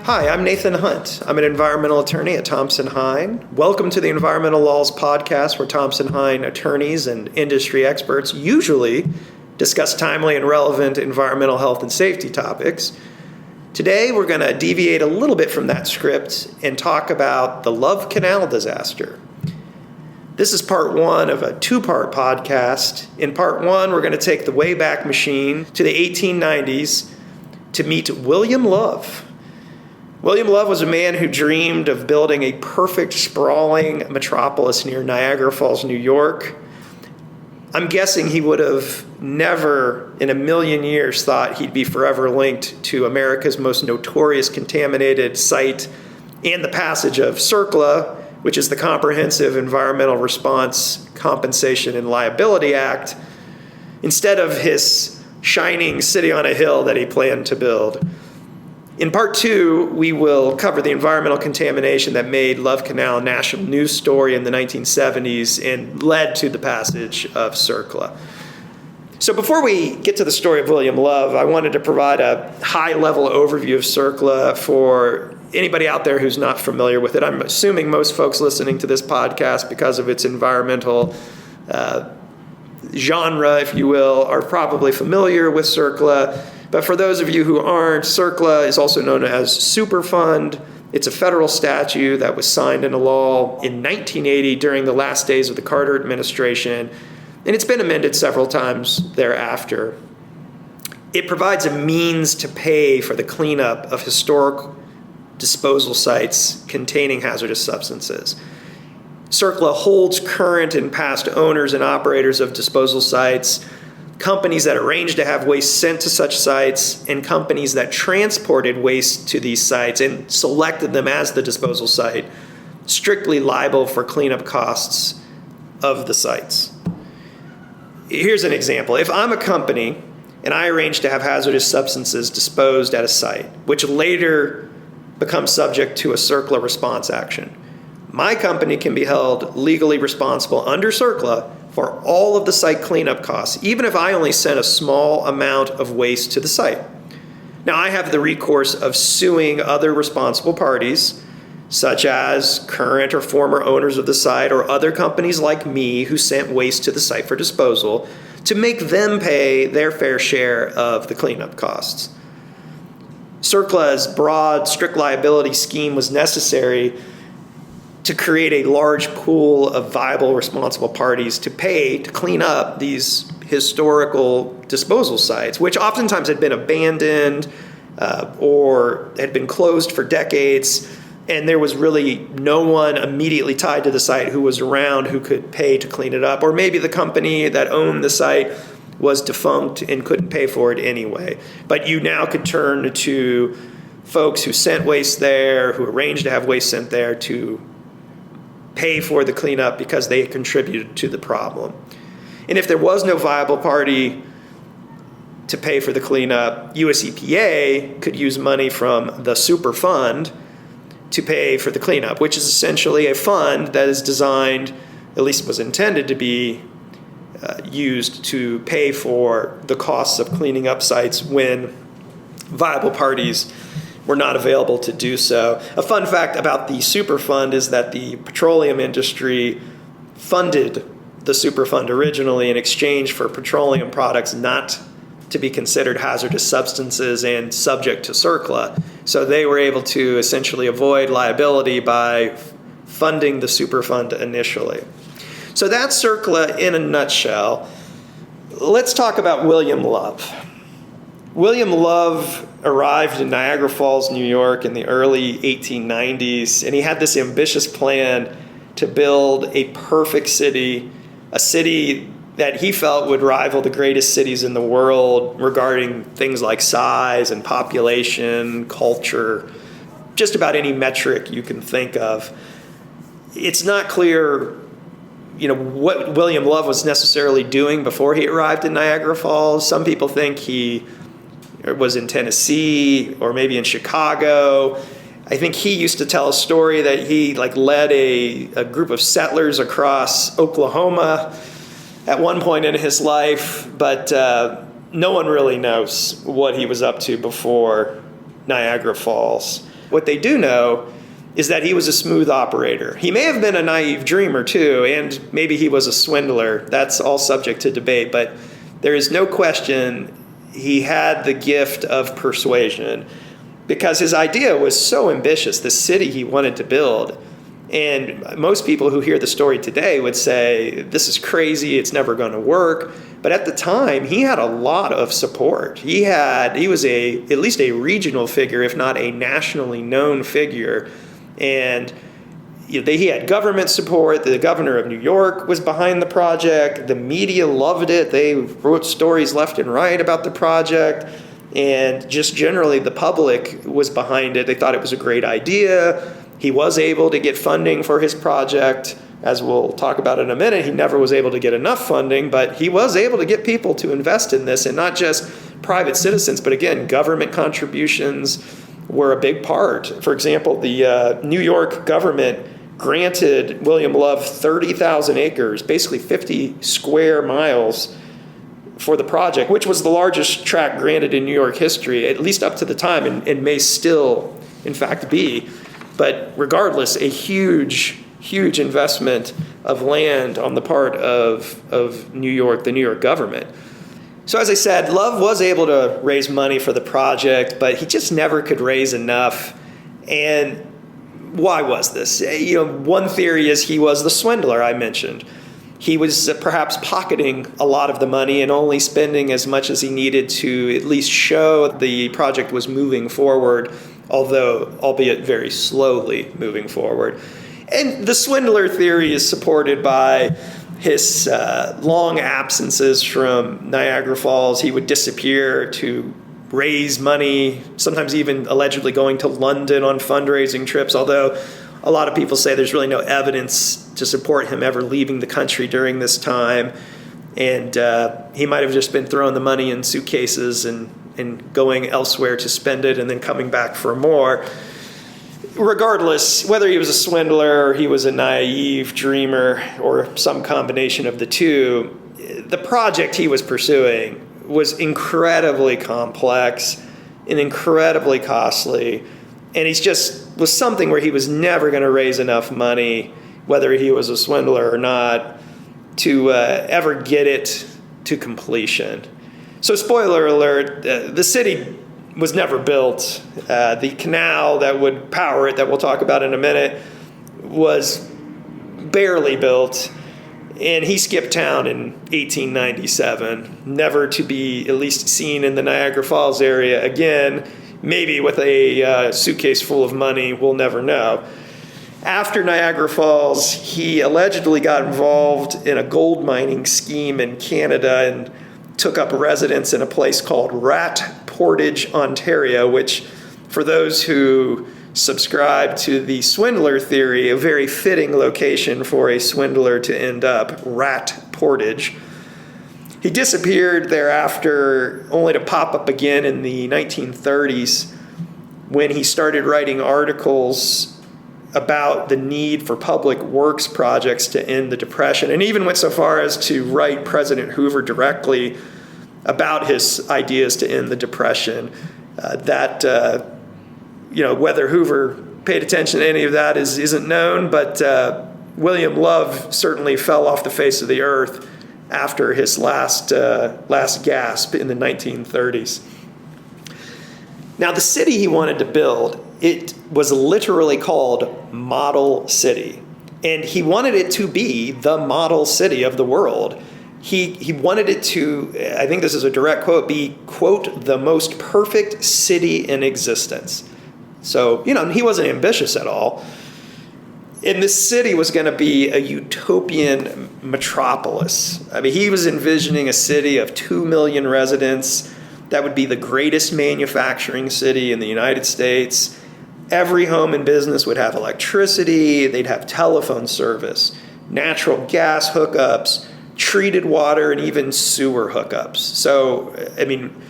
Hi, I'm Nathan Hunt. I'm an environmental attorney at Thompson Hine. Welcome to the Environmental Laws podcast, where Thompson Hine attorneys and industry experts usually discuss timely and relevant environmental health and safety topics. Today, we're going to deviate a little bit from that script and talk about the Love Canal disaster. This is part one of a two-part podcast. In part one, we're going to take the Wayback Machine to the 1890s to meet William Love. William Love was a man who dreamed of building a perfect, sprawling metropolis near Niagara Falls, New York. I'm guessing he would have never in a million years thought he'd be forever linked to America's most notorious contaminated site and the passage of CERCLA, which is the Comprehensive Environmental Response, Compensation, and Liability Act, instead of his shining city on a hill that he planned to build. In part two, we will cover the environmental contamination that made Love Canal a national news story in the 1970s and led to the passage of CERCLA. So before we get to the story of William Love, I wanted to provide a high-level overview of CERCLA for anybody out there who's not familiar with it. I'm assuming most folks listening to this podcast, because of its environmental genre, if you will, are probably familiar with CERCLA. But for those of you who aren't, CERCLA is also known as Superfund. It's a federal statute that was signed into law in 1980 during the last days of the Carter administration, and it's been amended several times thereafter. It provides a means to pay for the cleanup of historic disposal sites containing hazardous substances. CERCLA holds current and past owners and operators of disposal sites, companies that arranged to have waste sent to such sites, and companies that transported waste to these sites and selected them as the disposal site, strictly liable for cleanup costs of the sites. Here's an example. If I'm a company and I arrange to have hazardous substances disposed at a site, which later becomes subject to a CERCLA response action, my company can be held legally responsible under CERCLA for all of the site cleanup costs, even if I only sent a small amount of waste to the site. Now, I have the recourse of suing other responsible parties, such as current or former owners of the site or other companies like me who sent waste to the site for disposal, to make them pay their fair share of the cleanup costs. CERCLA's broad, strict liability scheme was necessary to create a large pool of viable, responsible parties to pay to clean up these historical disposal sites, which oftentimes had been abandoned or had been closed for decades, and there was really no one immediately tied to the site who was around who could pay to clean it up. Or maybe the company that owned the site was defunct and couldn't pay for it anyway. But you now could turn to folks who sent waste there, who arranged to have waste sent there, to pay for the cleanup because they contributed to the problem. And if there was no viable party to pay for the cleanup, US EPA could use money from the Superfund to pay for the cleanup, which is essentially a fund that is designed, at least was intended to be used to pay for the costs of cleaning up sites when viable parties were not available to do so. A fun fact about the Superfund is that the petroleum industry funded the Superfund originally in exchange for petroleum products not to be considered hazardous substances and subject to CERCLA. So they were able to essentially avoid liability by funding the Superfund initially. So that's CERCLA in a nutshell. Let's talk about William Love. William Love arrived in Niagara Falls, New York in the early 1890s, and he had this ambitious plan to build a perfect city, a city that he felt would rival the greatest cities in the world regarding things like size and population, culture, just about any metric you can think of. It's not clear, what William Love was necessarily doing before he arrived in Niagara Falls. Some people think he was in Tennessee or maybe in Chicago. I think he used to tell a story that he led a group of settlers across Oklahoma at one point in his life, but no one really knows what he was up to before Niagara Falls. What they do know is that he was a smooth operator. He may have been a naive dreamer too, and maybe he was a swindler. That's all subject to debate, but there is no question he had the gift of persuasion, because his idea was so ambitious, the city he wanted to build. And most people who hear the story today would say, this is crazy, it's never going to work. But at the time, he had a lot of support. He was at least a regional figure, if not a nationally known figure. And he had government support. The governor of New York was behind the project. The media loved it. They wrote stories left and right about the project. And just generally, the public was behind it. They thought it was a great idea. He was able to get funding for his project. As we'll talk about in a minute, he never was able to get enough funding, but he was able to get people to invest in this, and not just private citizens, but again, government contributions were a big part. For example, the New York government granted William Love 30,000 acres, basically 50 square miles, for the project, which was the largest tract granted in New York history, at least up to the time, and may still, in fact, be. But regardless, a huge investment of land on the part of New York, the New York government. So as I said, Love was able to raise money for the project, but he just never could raise enough. And why was this? One theory is he was the swindler I mentioned. He was perhaps pocketing a lot of the money and only spending as much as he needed to at least show the project was moving forward, although albeit very slowly moving forward. And the swindler theory is supported by his long absences from Niagara Falls. He would disappear to raise money, sometimes even allegedly going to London on fundraising trips, although a lot of people say there's really no evidence to support him ever leaving the country during this time. And he might have just been throwing the money in suitcases and going elsewhere to spend it and then coming back for more. Regardless, whether he was a swindler or he was a naive dreamer or some combination of the two, the project he was pursuing was incredibly complex and incredibly costly. And he's just was something where he was never going to raise enough money, whether he was a swindler or not, to ever get it to completion. So spoiler alert, the city was never built. The canal that would power it, that we'll talk about in a minute, was barely built. And he skipped town in 1897, never to be at least seen in the Niagara Falls area again. Maybe with a suitcase full of money, we'll never know. After Niagara Falls, he allegedly got involved in a gold mining scheme in Canada and took up residence in a place called Rat Portage, Ontario, which, for those who subscribe to the swindler theory, a very fitting location for a swindler to end up, Rat Portage. He disappeared thereafter, only to pop up again in the 1930s when he started writing articles about the need for public works projects to end the Depression, and even went so far as to write President Hoover directly about his ideas to end the Depression. Whether Hoover paid attention to any of that isn't known, but William Love certainly fell off the face of the earth after his last gasp in the 1930s. Now, the city he wanted to build, it was literally called Model City. And he wanted it to be the model city of the world. He wanted it to, I think this is a direct quote, be, quote, the most perfect city in existence. So, he wasn't ambitious at all. And this city was going to be a utopian metropolis. I mean, he was envisioning a city of 2 million residents that would be the greatest manufacturing city in the United States. Every home and business would have electricity, they'd have telephone service, natural gas hookups, treated water, and even sewer hookups. So, I mean,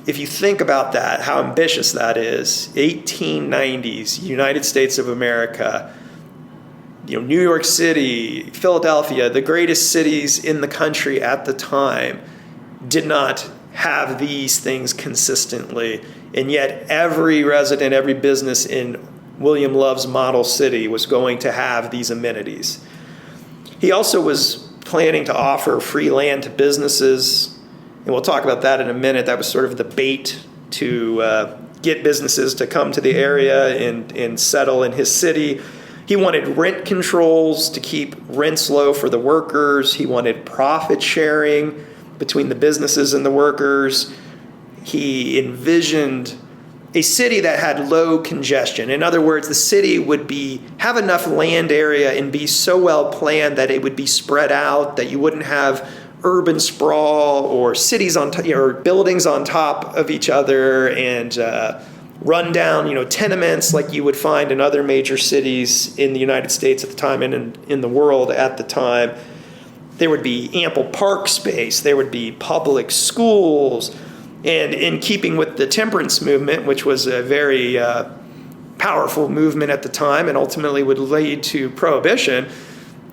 if you think about that, how ambitious that is, 1890s, United States of America, New York City, Philadelphia, the greatest cities in the country at the time, did not have these things consistently And yet every resident, every business in William Love's model city was going to have these amenities. He also was planning to offer free land to businesses, and we'll talk about that in a minute. That was sort of the bait to get businesses to come to the area and settle in his city. He wanted rent controls to keep rents low for the workers. He wanted profit sharing between the businesses and the workers. He envisioned a city that had low congestion. In other words, the city would have enough land area and be so well planned that it would be spread out, that you wouldn't have urban sprawl or cities or buildings on top of each other and rundown, tenements like you would find in other major cities in the United States at the time and in the world at the time. There would be ample park space. There would be public schools. And in keeping with the temperance movement, which was a very powerful movement at the time and ultimately would lead to prohibition,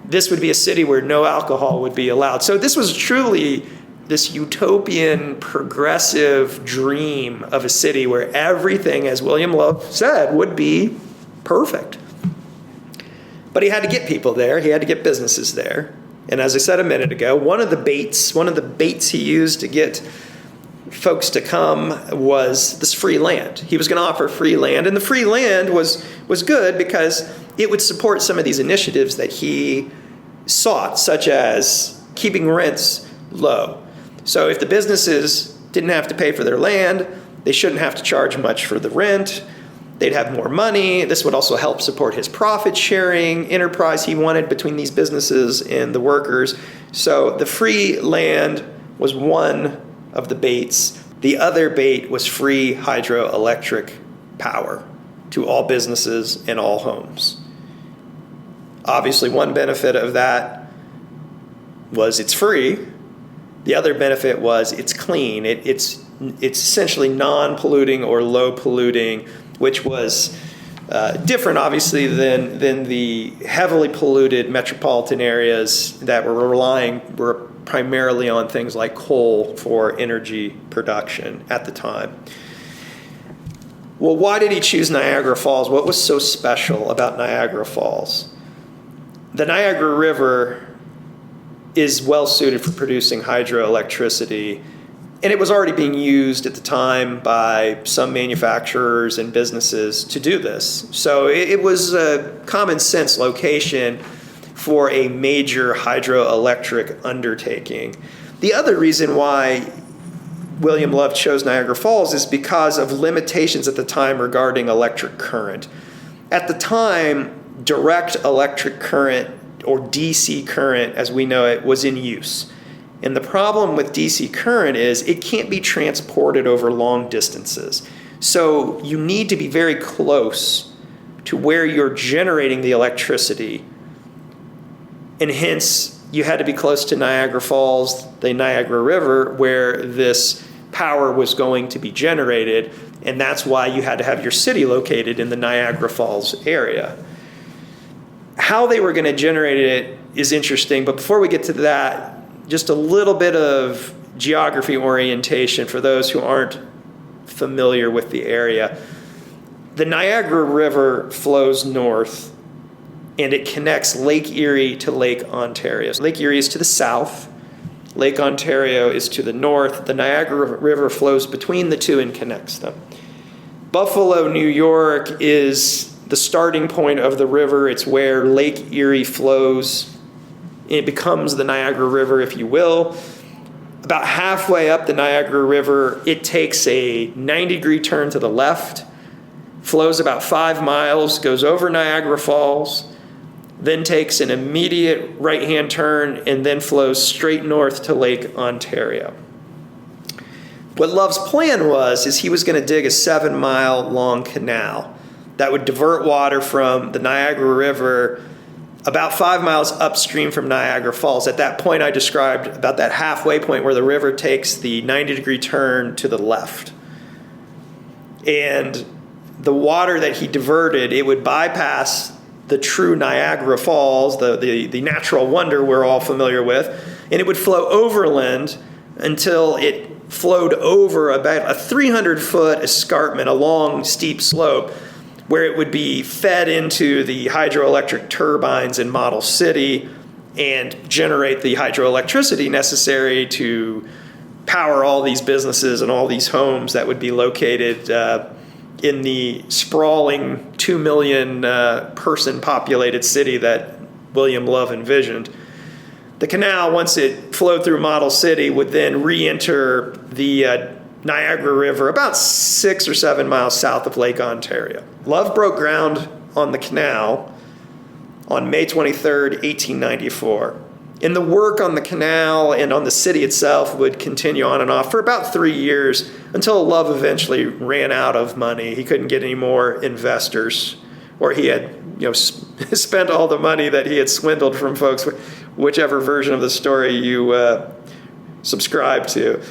this would be a city where no alcohol would be allowed. So this was truly this utopian, progressive dream of a city where everything, as William Love said, would be perfect. But he had to get people there. He had to get businesses there. And as I said a minute ago, one of the baits he used to get folks to come was this free land. He was going to offer free land, and the free land was good because it would support some of these initiatives that he sought, such as keeping rents low. So if the businesses didn't have to pay for their land, they shouldn't have to charge much for the rent. They'd have more money. This would also help support his profit sharing enterprise he wanted between these businesses and the workers. So the free land was one of the baits. The other bait was free hydroelectric power to all businesses and all homes. Obviously, one benefit of that was it's free. The other benefit was it's clean. It's essentially non-polluting or low-polluting, which was different, obviously, than the heavily polluted metropolitan areas that were primarily on things like coal for energy production at the time. Well, why did he choose Niagara Falls? What was so special about Niagara Falls? The Niagara River is well suited for producing hydroelectricity, and it was already being used at the time by some manufacturers and businesses to do this. So it was a common sense location for a major hydroelectric undertaking. The other reason why William Love chose Niagara Falls is because of limitations at the time regarding electric current. At the time, direct electric current, or DC current as we know it, was in use. And the problem with DC current is it can't be transported over long distances. So you need to be very close to where you're generating the electricity. And hence, you had to be close to Niagara Falls, the Niagara River, where this power was going to be generated. And that's why you had to have your city located in the Niagara Falls area. How they were going to generate it is interesting. But before we get to that, just a little bit of geography orientation for those who aren't familiar with the area. The Niagara River flows north, and it connects Lake Erie to Lake Ontario. Lake Erie is to the south. Lake Ontario is to the north. The Niagara River flows between the two and connects them. Buffalo, New York is the starting point of the river. It's where Lake Erie flows. It becomes the Niagara River, if you will. About halfway up the Niagara River, it takes a 90-degree turn to the left, flows about 5 miles, goes over Niagara Falls, then takes an immediate right-hand turn, and then flows straight north to Lake Ontario. What Love's plan is he was going to dig a 7-mile long canal that would divert water from the Niagara River about 5 miles upstream from Niagara Falls. At that point I described, about that halfway point where the river takes the 90-degree turn to the left. And the water that he diverted, it would bypass the true Niagara Falls, the natural wonder we're all familiar with, and it would flow overland until it flowed over about a 300-foot escarpment, a long, steep slope, where it would be fed into the hydroelectric turbines in Model City and generate the hydroelectricity necessary to power all these businesses and all these homes that would be located in the sprawling 2 million person populated city that William Love envisioned. The canal, once it flowed through Model City, would then re-enter the Niagara River about 6 or 7 miles south of Lake Ontario. Love broke ground on the canal on May 23rd, 1894. And the work on the canal and on the city itself would continue on and off for about 3 years until Love eventually ran out of money. He couldn't get any more investors, or he had spent all the money that he had swindled from folks, whichever version of the story you subscribe to.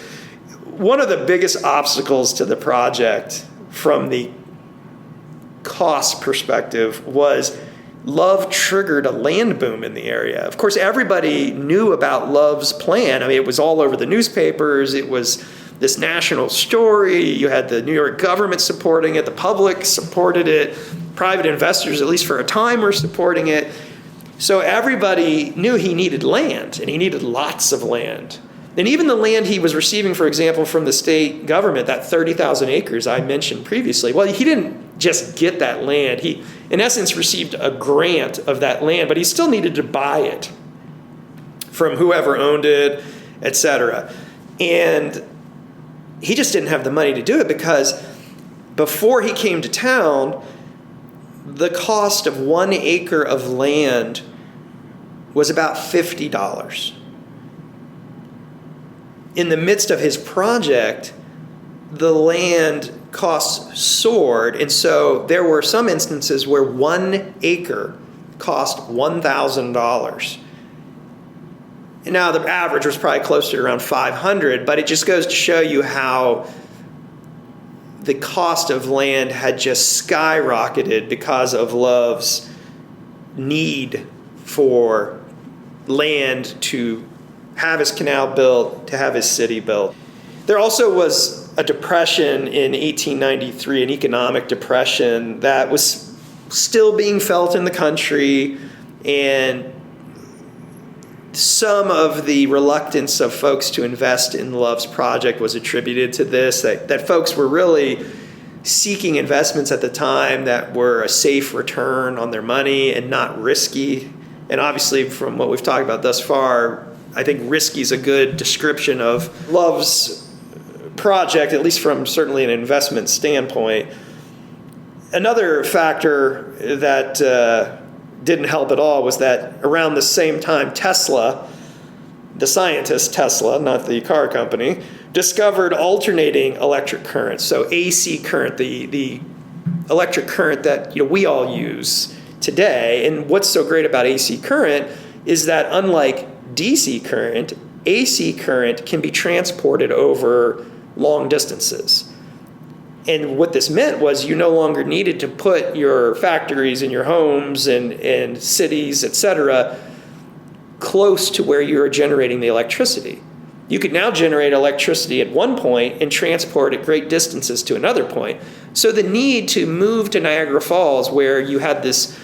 One of the biggest obstacles to the project from the cost perspective was Love triggered a land boom in the area. Of course, everybody knew about Love's plan. I mean, it was all over the newspapers. It was this national story. You had the New York government supporting it. The public supported it. Private investors, at least for a time, were supporting it. So everybody knew he needed land, and he needed lots of land. And even the land he was receiving, for example, from the state government, that 30,000 acres I mentioned previously, well, he didn't just get that land. He, in essence, received a grant of that land, but he still needed to buy it from whoever owned it, etc. And he just didn't have the money to do it because before he came to town, the cost of 1 acre of land was about $50. In the midst of his project, the land costs soared, and so there were some instances where 1 acre cost $1,000. And now the average was probably closer to around $500, but it just goes to show you how the cost of land had just skyrocketed because of Love's need for land to have his canal built, to have his city built. There also was a depression in 1893, an economic depression that was still being felt in the country, and some of the reluctance of folks to invest in Love's project was attributed to this, that folks were really seeking investments at the time that were a safe return on their money and not risky. And obviously, from what we've talked about thus far, I think risky is a good description of Love's project, at least from certainly an investment standpoint. Another factor that didn't help at all was that around the same time, Tesla, the scientist Tesla, not the car company, discovered alternating electric current. So AC current, the electric current that we all use today. And what's so great about AC current is that unlike DC current, AC current can be transported over long distances. And what this meant was you no longer needed to put your factories and your homes and cities, etc., close to where you are generating the electricity. You could now generate electricity at one point and transport at great distances to another point. So the need to move to Niagara Falls, where you had this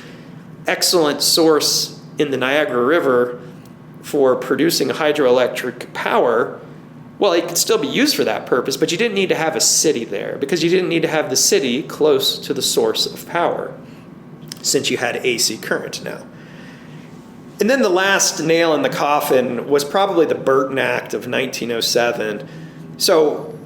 excellent source in the Niagara River for producing hydroelectric power, well, it could still be used for that purpose, but you didn't need to have a city there because you didn't need to have the city close to the source of power since you had AC current now. And then the last nail in the coffin was probably the Burton Act of 1907. So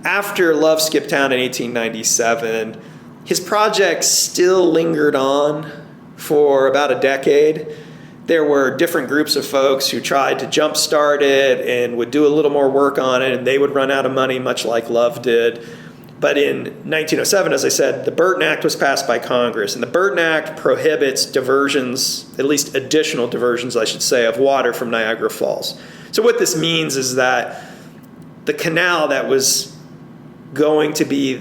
after Love skipped town in 1897, his project still lingered on for about a decade. There were different groups of folks who tried to jumpstart it and would do a little more work on it, and they would run out of money, much like Love did. But in 1907, as I said, the Burton Act was passed by Congress, and the Burton Act prohibits diversions, at least additional diversions, I should say, of water from Niagara Falls. So what this means is that the canal that was going to be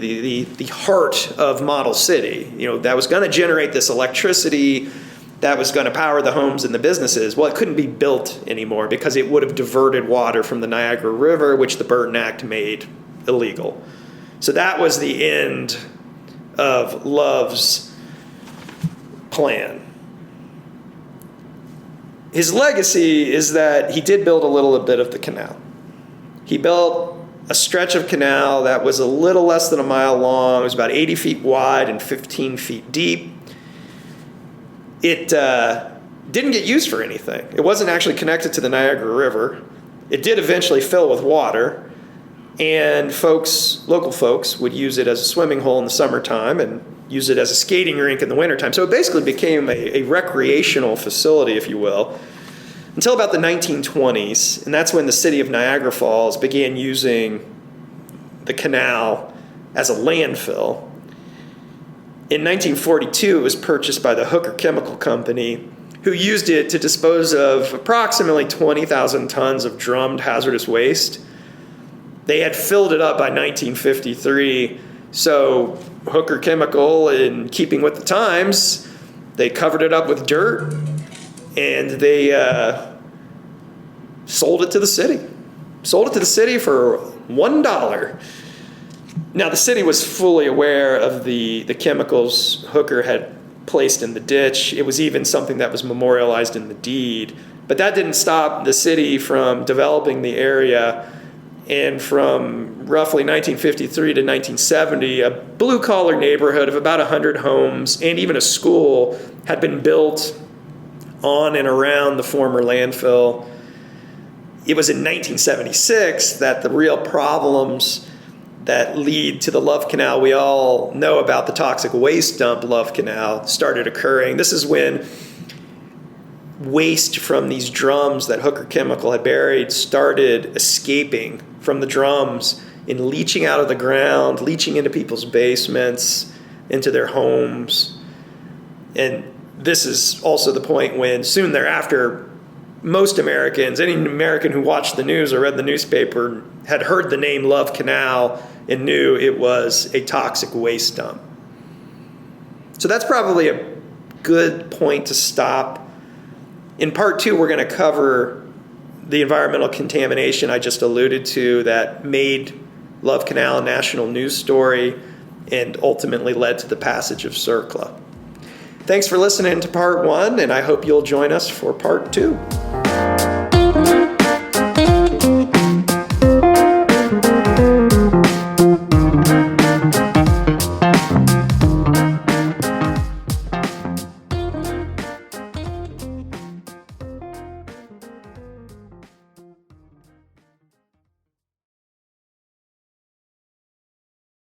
the heart of Model City, that was going to generate this electricity that was going to power the homes and the businesses. Well, it couldn't be built anymore because it would have diverted water from the Niagara River, which the Burton Act made illegal. So that was the end of Love's plan. His legacy is that he did build a little bit of the canal. He built a stretch of canal that was a little less than a mile long. It was about 80 feet wide and 15 feet deep. It didn't get used for anything. It wasn't actually connected to the Niagara River. It did eventually fill with water, and local folks would use it as a swimming hole in the summertime and use it as a skating rink in the wintertime. So it basically became a recreational facility, if you will, until about the 1920s, and that's when the city of Niagara Falls began using the canal as a landfill. In 1942, it was purchased by the Hooker Chemical Company, who used it to dispose of approximately 20,000 tons of drummed hazardous waste. They had filled it up by 1953, so Hooker Chemical, in keeping with the times, they covered it up with dirt, and they sold it to the city. Sold it to the city for $1. Now, the city was fully aware of the chemicals Hooker had placed in the ditch. It was even something that was memorialized in the deed. But that didn't stop the city from developing the area. And from roughly 1953 to 1970, a blue-collar neighborhood of about 100 homes and even a school had been built on and around the former landfill. It was in 1976 that the real problems that lead to the Love Canal, we all know about the toxic waste dump Love Canal, started occurring. This is when waste from these drums that Hooker Chemical had buried started escaping from the drums and leaching out of the ground, leaching into people's basements, into their homes. And this is also the point when soon thereafter, most Americans, any American who watched the news or read the newspaper, had heard the name Love Canal and knew it was a toxic waste dump. So that's probably a good point to stop. In part 2, we're going to cover the environmental contamination I just alluded to that made Love Canal a national news story and ultimately led to the passage of CERCLA. Thanks for listening to part 1, and I hope you'll join us for part 2.